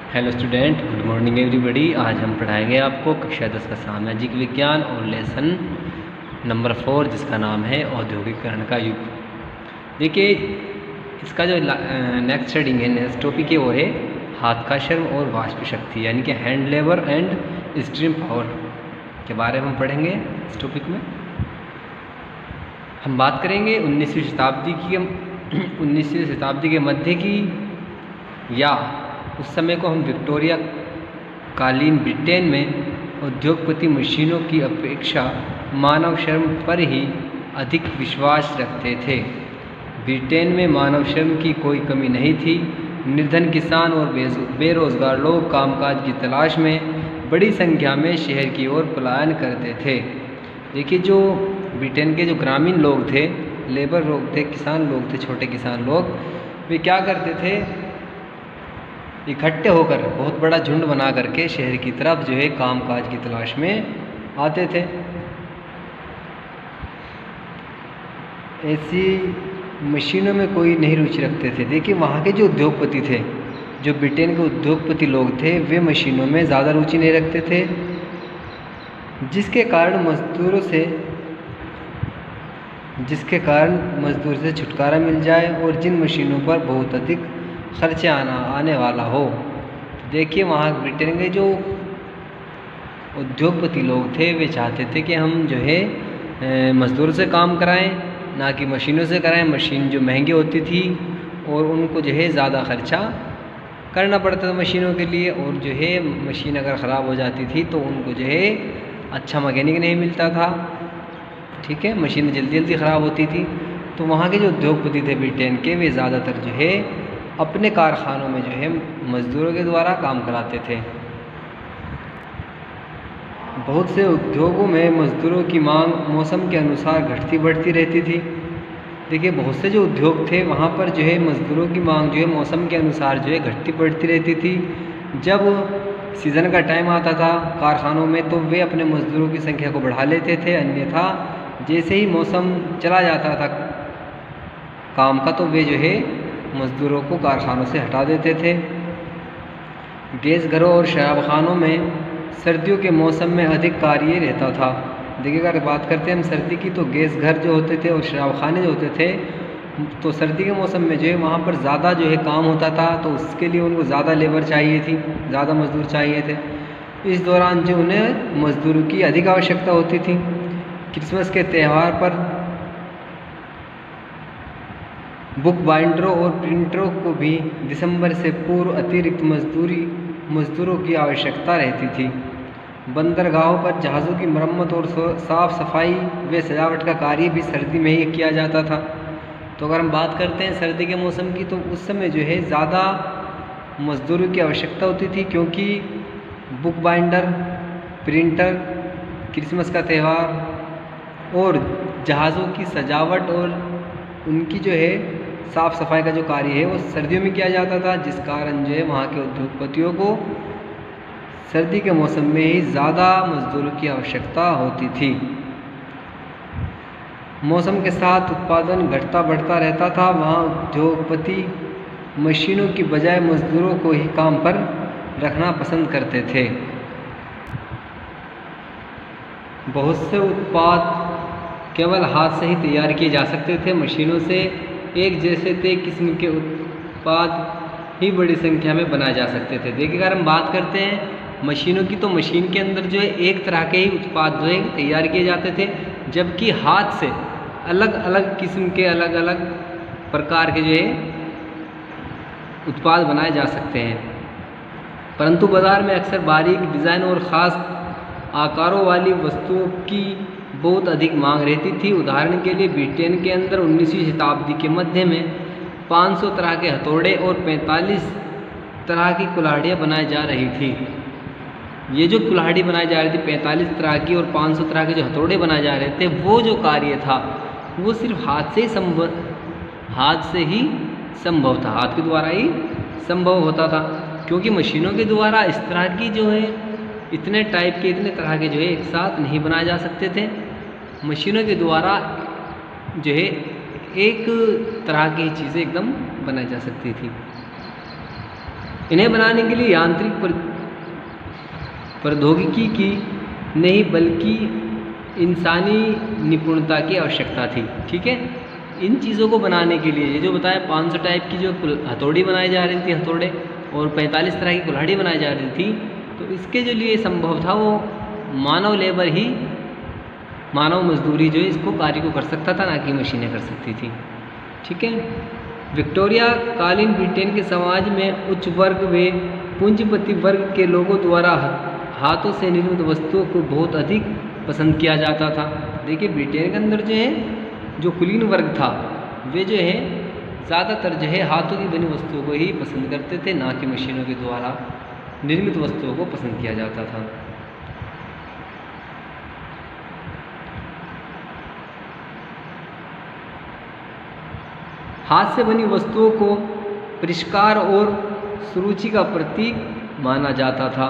Hello student, good morning everybody. आज हम पढ़ाएंगे आपको कक्षा 10 का सामाजिक विज्ञान और लेसन नंबर 4 जिसका नाम है औद्योगिकरण का युग। देखिए, इसका जो नेक्स्ट हेडिंग है, नेक्स्ट टॉपिक है वो है हाथ का श्रम और वाष्प शक्ति, यानी कि hand labour and stream power के बारे में हम पढ़ेंगे। इस टॉपिक में हम बात करेंगे 19वीं शताब्दी के मध्य की, या उस समय को हम विक्टोरिया कालीन ब्रिटेन में उद्योगपति मशीनों की अपेक्षा मानव श्रम पर ही अधिक विश्वास रखते थे। ब्रिटेन में मानव श्रम की कोई कमी नहीं थी। निर्धन किसान और बेरोजगार लोग कामकाज की तलाश में बड़ी संख्या में शहर की ओर पलायन करते थे। देखिए, जो ब्रिटेन के जो ग्रामीण लोग थे, लेबर लोग थे, किसान लोग थे, छोटे किसान लोग, वे क्या करते थे, इकट्ठे होकर बहुत बड़ा झुंड बना करके शहर की तरफ जो है कामकाज की तलाश में आते थे। ऐसी मशीनों में कोई नहीं रुचि रखते थे। देखिए, वहाँ के जो उद्योगपति थे, जो ब्रिटेन के उद्योगपति लोग थे, वे मशीनों में ज़्यादा रुचि नहीं रखते थे, जिसके कारण मजदूर से छुटकारा मिल जाए और जिन मशीनों पर बहुत अधिक खर्चे आने वाला हो। देखिए, वहाँ ब्रिटेन के जो उद्योगपति लोग थे, वे चाहते थे कि हम जो है मजदूर से काम कराएं, ना कि मशीनों से कराएं। मशीन जो महंगी होती थी और उनको जो है ज़्यादा खर्चा करना पड़ता था मशीनों के लिए, और जो है मशीन अगर ख़राब हो जाती थी तो उनको जो है अच्छा मैकेनिक नहीं मिलता था। ठीक है, मशीन जल्दी जल्दी ख़राब होती थी। तो वहाँ के जो उद्योगपति थे ब्रिटेन के, वे ज़्यादातर जो है अपने कारखानों में जो है मजदूरों के द्वारा काम कराते थे। बहुत से उद्योगों में मजदूरों की मांग मौसम के अनुसार घटती बढ़ती रहती थी। देखिए, बहुत से जो उद्योग थे, वहाँ पर जो है मजदूरों की मांग जो है मौसम के अनुसार जो है घटती बढ़ती रहती थी। जब सीज़न का टाइम आता था कारखानों में, तो वे अपने मजदूरों की संख्या को बढ़ा लेते थे। अन्यथा जैसे ही मौसम चला जाता था काम का, तो वे जो है मजदूरों को कारखानों से हटा देते थे। गैस घरों और शराबखानों में सर्दियों के मौसम में अधिक कार्य रहता था। देखिए, अगर बात करते हैं हम सर्दी की, तो गैस घर जो होते थे और शराबखाने जो होते थे, तो सर्दी के मौसम में जो है वहाँ पर ज़्यादा जो है काम होता था, तो उसके लिए उनको ज़्यादा लेबर चाहिए थी, ज़्यादा मजदूर चाहिए थे। इस दौरान जो उन्हें मजदूरों की अधिक आवश्यकता होती थी। क्रिसमस के त्यौहार पर बुक बाइंडरों और प्रिंटरों को भी दिसंबर से पूर्व अतिरिक्त मजदूरों की आवश्यकता रहती थी। बंदरगाहों पर जहाज़ों की मरम्मत और साफ़ सफाई व सजावट का कार्य भी सर्दी में ही किया जाता था। तो अगर हम बात करते हैं सर्दी के मौसम की, तो उस समय जो है ज़्यादा मजदूरों की आवश्यकता होती थी, क्योंकि बुक बाइंडर, प्रिंटर, क्रिसमस का त्यौहार और जहाज़ों की सजावट और उनकी जो है साफ़ सफाई का जो कार्य है वो सर्दियों में किया जाता था, जिस कारण जो है वहाँ के उद्योगपतियों को सर्दी के मौसम में ही ज़्यादा मजदूरों की आवश्यकता होती थी। मौसम के साथ उत्पादन घटता बढ़ता रहता था। वहाँ उद्योगपति मशीनों की बजाय मजदूरों को ही काम पर रखना पसंद करते थे। बहुत से उत्पाद केवल हाथ से ही तैयार किए जा सकते थे। मशीनों से एक जैसे तय किस्म के उत्पाद ही बड़ी संख्या में बनाए जा सकते थे। देखिए, अगर हम बात करते हैं मशीनों की, तो मशीन के अंदर जो है एक तरह के ही उत्पाद जो है तैयार किए जाते थे, जबकि हाथ से अलग अलग किस्म के, अलग अलग प्रकार के जो है उत्पाद बनाए जा सकते हैं। परंतु बाज़ार में अक्सर बारीक डिज़ाइन और ख़ास आकारों वाली वस्तुओं की बहुत अधिक मांग रहती थी। उदाहरण के लिए ब्रिटेन के अंदर 19वीं शताब्दी के मध्य में 500 तरह के हथौड़े और 45 तरह की कुल्हाड़ियाँ बनाई जा रही थी। ये जो कुल्हाड़ी बनाई जा रही थी 45 तरह की, और 500 तरह के जो हथौड़े बनाए जा रहे थे, वो जो कार्य था वो सिर्फ हाथ से ही संभव था, हाथ के द्वारा ही संभव होता था। क्योंकि मशीनों के द्वारा इस तरह की जो है इतने टाइप के, इतने तरह के जो है एक साथ नहीं बनाए जा सकते थे। मशीनों के द्वारा जो है एक तरह की चीज़ें एकदम बनाई जा सकती थी। इन्हें बनाने के लिए यांत्रिक प्रौद्योगिकी की नहीं बल्कि इंसानी निपुणता की आवश्यकता थी। ठीक है, इन चीज़ों को बनाने के लिए ये जो बताया 500 टाइप की जो हथौड़ी बनाई जा रही थी, हथौड़े, और 45 तरह की कुल्हाड़ी बनाई जा रही थी, तो इसके जो लिए संभव था वो मानव लेबर ही, मानव मजदूरी जो है इसको कार्य को कर सकता था, ना कि मशीनें कर सकती थी। ठीक है, विक्टोरिया कालीन ब्रिटेन के समाज में उच्च वर्ग व पूंजीपति वर्ग के लोगों द्वारा हाथों से निर्मित वस्तुओं को बहुत अधिक पसंद किया जाता था। देखिए ब्रिटेन के अंदर जो है जो कुलीन वर्ग था वे जो है ज़्यादातर जो है हाथों की बनी वस्तुओं को ही पसंद करते थे, ना कि मशीनों के द्वारा निर्मित वस्तुओं को पसंद किया जाता था। हाथ से बनी वस्तुओं को परिष्कार और सुरुचि का प्रतीक माना जाता था।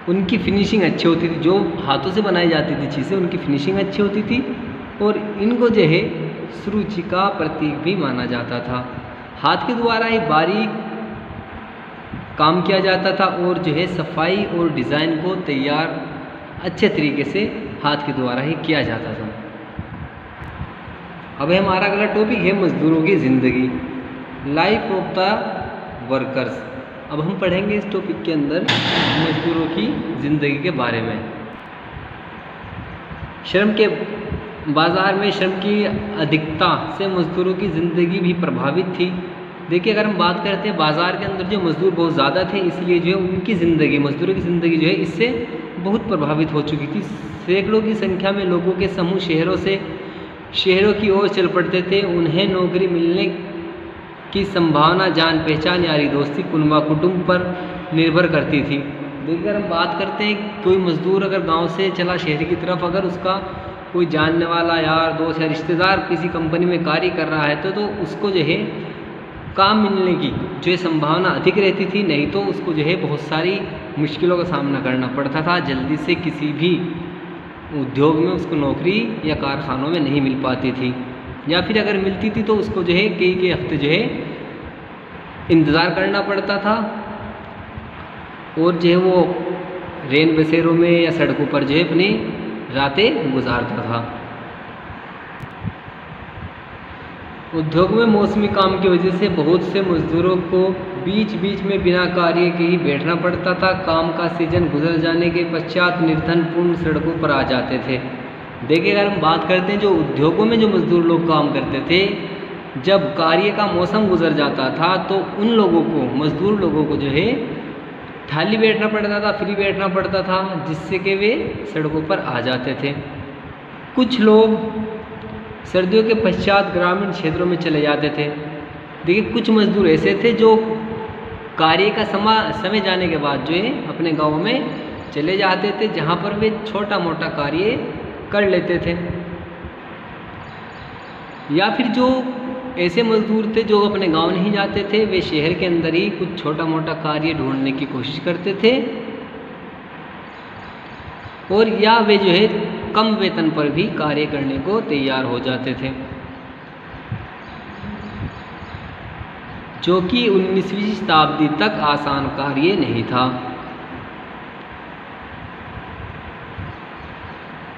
उनकी फिनिशिंग अच्छी होती थी, जो हाथों से बनाई जाती थी चीज़ें उनकी फिनिशिंग अच्छी होती थी, और इनको जो है सुरुचि का प्रतीक भी माना जाता था। हाथ के द्वारा ही बारीक काम किया जाता था, और जो है सफाई और डिज़ाइन को तैयार अच्छे तरीके से हाथ के द्वारा ही किया जाता था। अब हमारा अगला टॉपिक है मजदूरों की ज़िंदगी, लाइफ ऑफ द वर्कर्स। अब हम पढ़ेंगे इस टॉपिक के अंदर मजदूरों की ज़िंदगी के बारे में। श्रम के बाज़ार में श्रम की अधिकता से मजदूरों की ज़िंदगी भी प्रभावित थी। देखिए अगर हम बात करते हैं बाज़ार के अंदर जो मज़दूर बहुत ज़्यादा थे, इसलिए जो है उनकी ज़िंदगी, मज़दूरों की ज़िंदगी जो है इससे बहुत प्रभावित हो चुकी थी। सैकड़ों की संख्या में लोगों के समूह शहरों की ओर चल पड़ते थे। उन्हें नौकरी मिलने की संभावना जान पहचान यारी दोस्ती कुटुंब पर निर्भर करती थी। देखिए अगर हम बात करते हैं कोई मज़दूर अगर गांव से चला शहर की तरफ, अगर उसका कोई जानने वाला यार दोस्त या रिश्तेदार किसी कंपनी में कार्य कर रहा है तो उसको जो है काम मिलने की जो है संभावना अधिक रहती थी, नहीं तो उसको जो है बहुत सारी मुश्किलों का सामना करना पड़ता था। जल्दी से किसी भी उद्योग में उसको नौकरी या कारखानों में नहीं मिल पाती थी, या फिर अगर मिलती थी तो उसको जो है कई हफ्ते जो है इंतज़ार करना पड़ता था, और जो है वो रेन बसेरों में या सड़कों पर जो है अपनी रातें गुजारता था। उद्योग में मौसमी काम की वजह से बहुत से मजदूरों को बीच बीच में बिना कार्य के ही बैठना पड़ता था। काम का सीजन गुजर जाने के पश्चात निर्धनपूर्ण सड़कों पर आ जाते थे। देखिए अगर हम बात करते हैं जो उद्योगों में जो मजदूर लोग काम करते थे, जब कार्य का मौसम गुजर जाता था तो उन लोगों को, मजदूर लोगों को जो है खाली बैठना पड़ता था, फ्री बैठना पड़ता था, जिससे कि वे सड़कों पर आ जाते थे। कुछ लोग सर्दियों के पश्चात ग्रामीण क्षेत्रों में चले जाते थे। देखिए कुछ मजदूर ऐसे थे जो कार्य का समय जाने के बाद जो है अपने गाँव में चले जाते थे, जहाँ पर वे छोटा मोटा कार्य कर लेते थे। या फिर जो ऐसे मजदूर थे जो अपने गांव नहीं जाते थे, वे शहर के अंदर ही कुछ छोटा मोटा कार्य ढूंढने की कोशिश करते थे, और या वे जो है कम वेतन पर भी कार्य करने को तैयार हो जाते थे, जो कि 19वीं शताब्दी तक आसान कार्य नहीं था।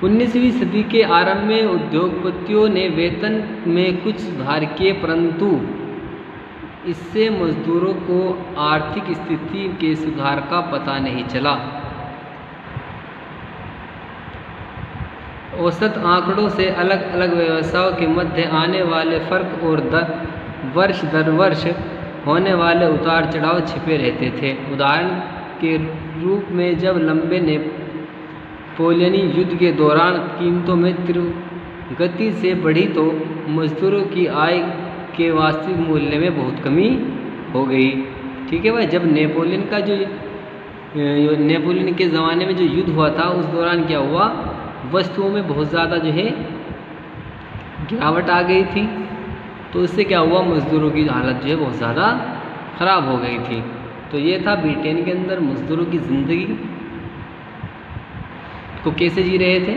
19वीं सदी के आरंभ में उद्योगपतियों ने वेतन में कुछ सुधार किए, परंतु इससे मजदूरों को आर्थिक स्थिति के सुधार का पता नहीं चला। औसत आंकड़ों से अलग अलग व्यवसायों के मध्य आने वाले फर्क और वर्ष दर वर्ष होने वाले उतार चढ़ाव छिपे रहते थे। उदाहरण के रूप में जब लंबे नेपोलियनी युद्ध के दौरान कीमतों में तीव्र गति से बढ़ी तो मजदूरों की आय के वास्तविक मूल्य में बहुत कमी हो गई। ठीक है भाई, जब नेपोलियन के ज़माने में जो युद्ध हुआ था उस दौरान क्या हुआ, वस्तुओं में बहुत ज़्यादा जो है गिरावट आ गई थी, तो इससे क्या हुआ, मज़दूरों की हालत जो है बहुत ज़्यादा ख़राब हो गई थी। तो ये था ब्रिटेन के अंदर मज़दूरों की ज़िंदगी को कैसे जी रहे थे।